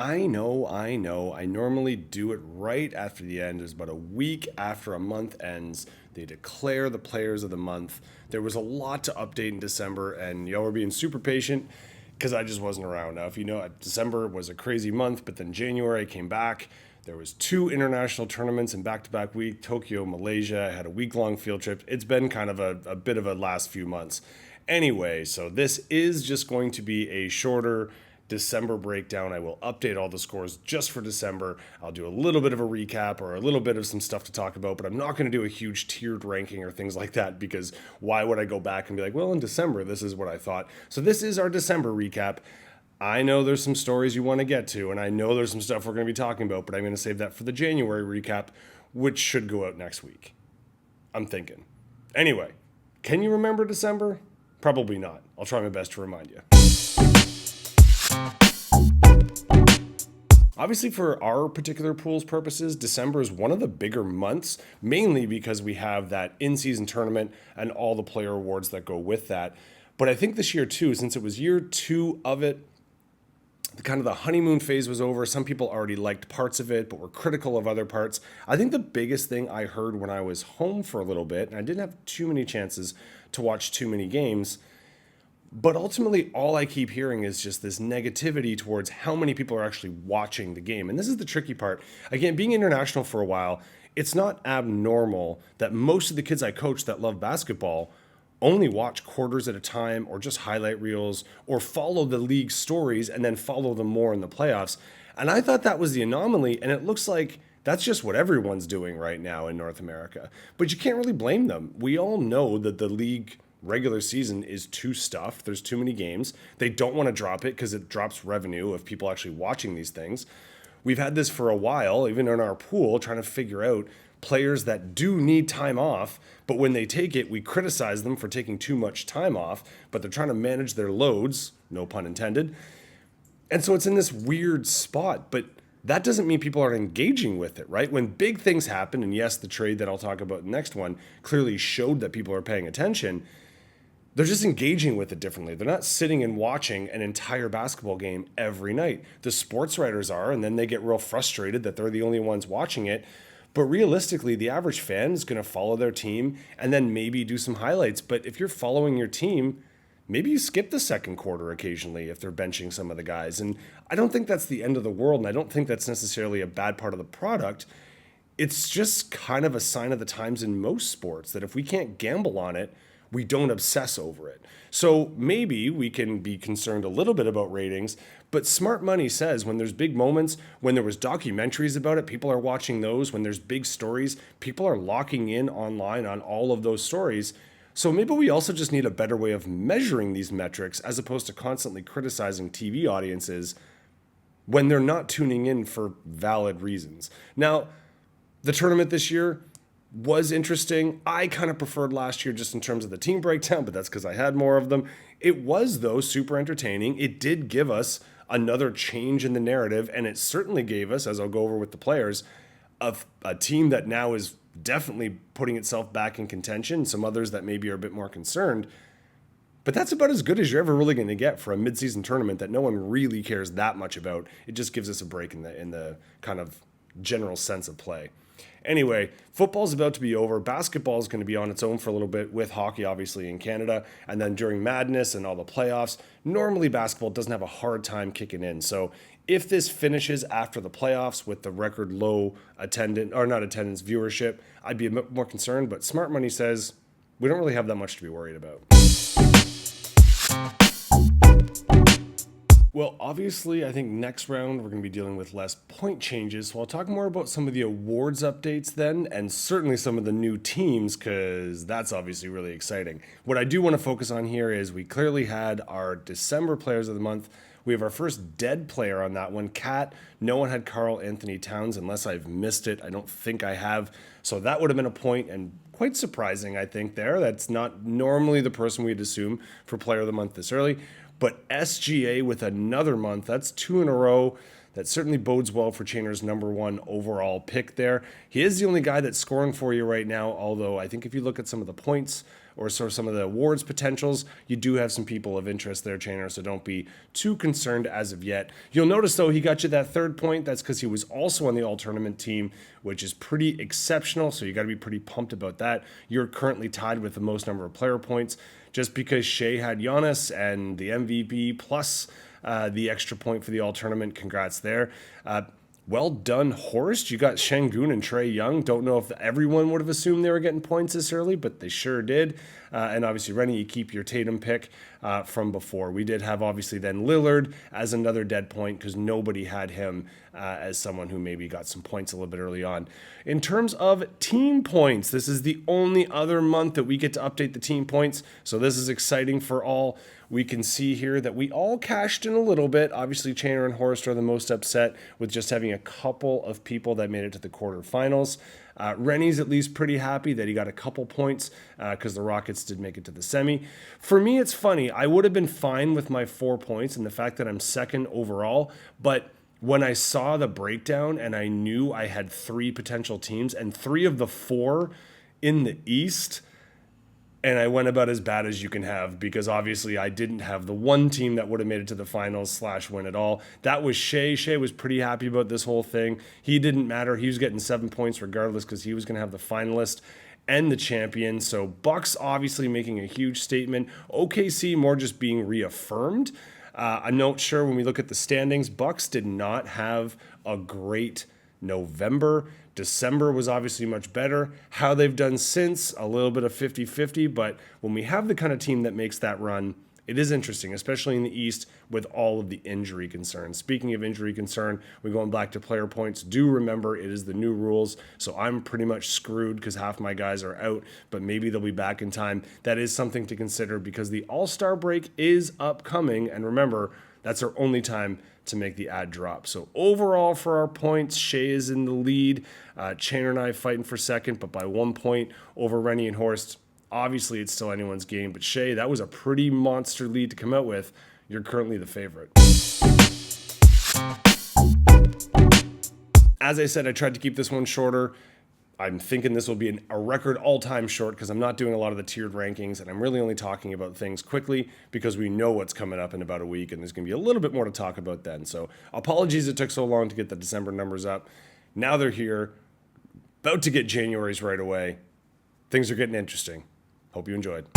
I know. I normally do it right after the end. It's about a week after a month ends. They declare the players of the month. There was a lot to update in December, and y'all were being super patient because I just wasn't around. Now, if you know, December was a crazy month, but then January I came back. There was two international tournaments in back-to-back week, Tokyo, Malaysia. I had a week-long field trip. It's been kind of a bit of a last few months. Anyway, so this is just going to be a shorter December breakdown. I will update all the scores just for December. I'll do a little bit of a recap or a little bit of some stuff to talk about, but I'm not going to do a huge tiered ranking or things like that because why would I go back and be like, well, in December, this is what I thought. So this is our December recap. I know there's some stories you want to get to, and I know there's some stuff we're going to be talking about, but I'm going to save that for the January recap, which should go out next week. I'm thinking. Anyway, can you remember December? Probably not. I'll try my best to remind you. Obviously, for our particular pool's purposes, December is one of the bigger months, mainly because we have that in-season tournament and all the player awards that go with that. But I think this year, too, since it was year 2 of it, the honeymoon phase was over. Some people already liked parts of it, but were critical of other parts. I think the biggest thing I heard when I was home for a little bit, and I didn't have too many chances to watch too many games, but ultimately, all I keep hearing is just this negativity towards how many people are actually watching the game. And this is the tricky part. Again, being international for a while, it's not abnormal that most of the kids I coach that love basketball only watch quarters at a time or just highlight reels or follow the league stories and then follow them more in the playoffs. And I thought that was the anomaly, and it looks like that's just what everyone's doing right now in North America. But you can't really blame them. We all know that the league regular season is too stuffed. There's too many games. They don't want to drop it because it drops revenue of people actually watching these things. We've had this for a while, even in our pool, trying to figure out players that do need time off, but when they take it, we criticize them for taking too much time off, but they're trying to manage their loads, no pun intended. And so it's in this weird spot, but that doesn't mean people aren't engaging with it, right? When big things happen, and yes, the trade that I'll talk about in the next one clearly showed that people are paying attention, they're just engaging with it differently. They're not sitting and watching an entire basketball game every night. The sports writers are, and then they get real frustrated that they're the only ones watching it. But realistically, the average fan is going to follow their team and then maybe do some highlights. But if you're following your team, maybe you skip the second quarter occasionally if they're benching some of the guys. And I don't think that's the end of the world, and I don't think that's necessarily a bad part of the product. It's just kind of a sign of the times in most sports that if we can't gamble on it, we don't obsess over it. So maybe we can be concerned a little bit about ratings, but smart money says when there's big moments, when there was documentaries about it, people are watching those. When there's big stories, people are locking in online on all of those stories. So maybe we also just need a better way of measuring these metrics as opposed to constantly criticizing TV audiences when they're not tuning in for valid reasons. Now, the tournament this year was interesting. I kind of preferred last year just in terms of the team breakdown, but that's because I had more of them. It was, though, super entertaining. It did give us another change in the narrative, and it certainly gave us, as I'll go over with the players, a team that now is definitely putting itself back in contention, some others that maybe are a bit more concerned. But that's about as good as you're ever really going to get for a midseason tournament that no one really cares that much about. It just gives us a break in the kind of general sense of play. Anyway, football's about to be over. Basketball is going to be on its own for a little bit with hockey, obviously, in Canada. And then during Madness and all the playoffs, normally basketball doesn't have a hard time kicking in. So if this finishes after the playoffs with the record low viewership, I'd be a bit more concerned. But smart money says we don't really have that much to be worried about. Well, obviously, I think next round we're going to be dealing with less point changes. So I'll talk more about some of the awards updates then, and certainly some of the new teams, because that's obviously really exciting. What I do want to focus on here is we clearly had our December Players of the Month. We have our first dead player on that one, Cat. No one had Karl Anthony Towns, unless I've missed it. I don't think I have. So that would have been a point, and quite surprising, I think, there. That's not normally the person we'd assume for Player of the Month this early. But SGA with another month, that's 2 in a row. That certainly bodes well for Chainer's number 1 overall pick there. He is the only guy that's scoring for you right now, although I think if you look at some of the points or sort of some of the awards potentials, you do have some people of interest there, Chainer, so don't be too concerned as of yet. You'll notice, though, he got you that 3rd point. That's because he was also on the all-tournament team, which is pretty exceptional, so you got to be pretty pumped about that. You're currently tied with the most number of player points. Just because Shea had Giannis and the MVP plus the extra point for the all-tournament, congrats there. Well done, Horst. You got Şengün and Trae Young. Don't know if everyone would have assumed they were getting points this early, but they sure did. And obviously, Rennie, you keep your Tatum pick from before. We did have, obviously, then Lillard as another dead point because nobody had him as someone who maybe got some points a little bit early on. In terms of team points, this is the only other month that we get to update the team points. So this is exciting for all. We can see here that we all cashed in a little bit. Obviously, Chainer and Horst are the most upset with just having a couple of people that made it to the quarterfinals. Rennie's at least pretty happy that he got a couple points because the Rockets did make it to the semi. For me, it's funny. I would have been fine with my 4 points and the fact that I'm 2nd overall, but when I saw the breakdown and I knew I had 3 potential teams and 3 of the 4 in the East, and I went about as bad as you can have because obviously I didn't have the one team that would have made it to the finals / win it all. That was Shea. Shea was pretty happy about this whole thing. He didn't matter. He was getting 7 points regardless because he was going to have the finalist and the champion. So Bucks obviously making a huge statement. OKC more just being reaffirmed. I'm not sure when we look at the standings, Bucks did not have a great November. December was obviously much better. How they've done since, a little bit of 50-50, but when we have the kind of team that makes that run, it is interesting, especially in the East with all of the injury concerns. Speaking of injury concern, we're going back to player points. Do remember it is the new rules, so I'm pretty much screwed because half my guys are out, but maybe they'll be back in time. That is something to consider because the All-Star break is upcoming, and remember, that's our only time to make the ad drop. So overall for our points, Shea is in the lead. Chainer and I fighting for 2nd, but by 1 point over Rennie and Horst. Obviously, it's still anyone's game, but Shea, that was a pretty monster lead to come out with. You're currently the favorite. As I said, I tried to keep this one shorter. I'm thinking this will be a record all-time short because I'm not doing a lot of the tiered rankings, and I'm really only talking about things quickly because we know what's coming up in about a week, and there's going to be a little bit more to talk about then. So apologies it took so long to get the December numbers up. Now they're here. About to get January's right away. Things are getting interesting. Hope you enjoyed.